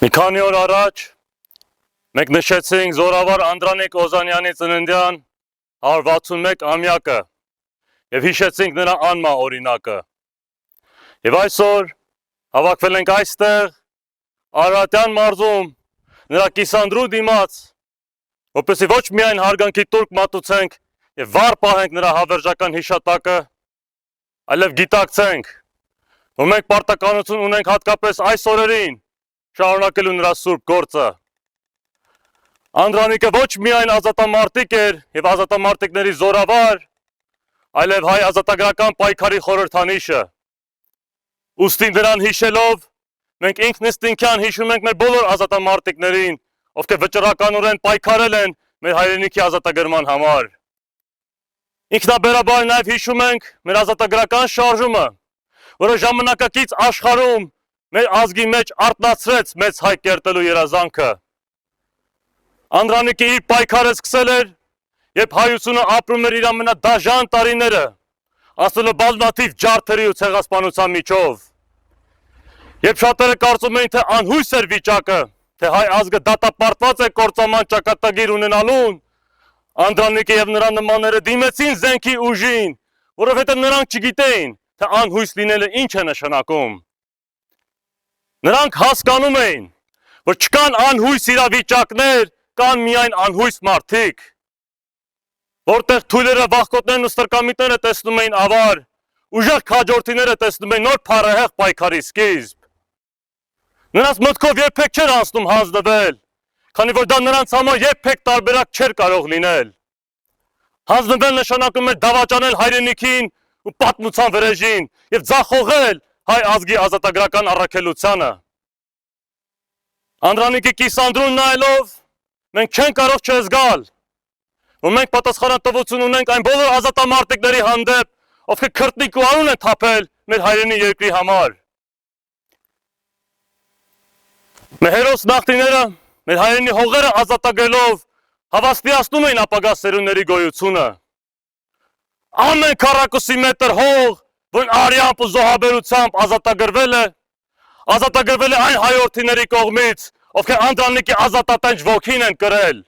Մի քանի օր առաջ մենք նշեցինք Զորավար Անդրանիկ Օզանյանի ծննդյան 161-ամյակը և հիշեցինք նրա անմահ օրինակը։ Եվ այսօր հավաքվել ենք այստեղ Արարատյան մարզում նրա կիսանդրու դիմաց, որպեսզի ոչ միայն հարգանքի տուրք մատուցենք և վառ պահենք նրա հավերժական հիշատակը, այլև գիտակցենք, որ մենք պարտականություն ունենք հատկապես այս օրերին շարունակելու նրա սուրբ գործը։ Անդրանիկը ոչ միայն ազատամարտիկ էր և ազատամարտիկների զորավար, այլև հայ ազատագրական պայքարի խորհրդանիշը։ Ուստի նրան հիշելով, մենք ինքնըստինքյան հիշում ենք մեր բոլոր ազատամարտիկներին, ովքեր վճռականորեն պայքարել են մեր հայրենիքի ազատագրման համար։ Ինքնաբերաբար նաև հիշում ենք մեր ազատագրական շարժումը, որը ժամանակակից աշխարհում մեր ազգի մեջ արթնացրեց մեծ հայ կերտելու երազանքը։ Անդրանիկը իր պայքարը սկսել էր, երբ հայությունը ապրում էր իր ամենադաժան տարիները, անցնելով բազմաթիվ ջարդերի ու ցեղասպանության միջով։ Երբ շատերը կարծում էին, թե անհույս էր վիճակը, թե հայ ազգը դատապարտված է կործանման ճակատագիր ունենալուն, Անդրանիկը և նրա նմանները դիմեցին զենքի ուժին, որովհետև նրանք չգիտեին, թե անհույս լինելը ինչ է նշանակում։ Նրանք հասկանում էին, որ չկան անհույս իրավիճակներ, կան միայն անհույս մարդիկ, որտեղ թույլերը, վախկոտներն ու ստրկամիտները տեսնում էին ավար, ուժեղ քաջորդիները տեսնում էին նոր փառահեղ պայքարի սկիզբ։ Նրանց մտքով երբեք չէր անցնում հանձնվել, քանի որ դա նրանց համար երբեք տարբերակ չէր կարող լինել։ Հանձնվել նշանակում էր դավաճանել հայրենիքին ու պատմության վրեժին և ձախողել հայ ազգի ազատագրական առաքելությանը։ Անդրանիկի կիսանդրուն նայելով, մենք չենք կարող չզգալ, որ մենք պատասխանատվություն ունենք այն բոլոր ազատամարտիկների հանդեպ, ովքեր քրտնիկ ու անուն են թափել մեր հայրենի երկրի համար։ Մեր հերոս նախնիները մեր հայրենի հողերը ազատագրելով հավաստիացնում էին ապագա սերունդների գոյությունը։ Ամեն քառակուսի մետր հող, որն արյամբ ու զոհաբերությամբ ազատագրվել է այն հայորդիների կողմից, ովքեր Անդրանիկի ազատատենչ ոգին են կրել։